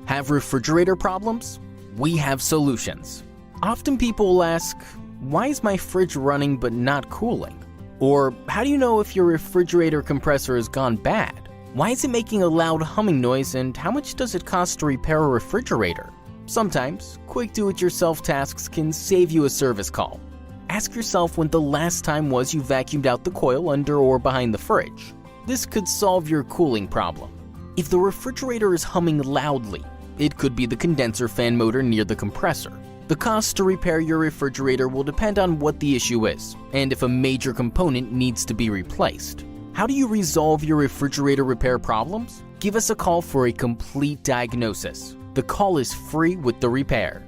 Have refrigerator problems? We have solutions. Often people will ask, why is my fridge running but not cooling? Or how do you know if your refrigerator compressor has gone bad? Why is it making a loud humming noise, and how much does it cost to repair a refrigerator? Sometimes, quick do-it-yourself tasks can save you a service call. Ask yourself when the last time was you vacuumed out the coil under or behind the fridge. This could solve your cooling problem. If the refrigerator is humming loudly, it could be the condenser fan motor near the compressor. The cost to repair your refrigerator will depend on what the issue is and if a major component needs to be replaced. How do you resolve your refrigerator repair problems? Give us a call for a complete diagnosis. The call is free with the repair.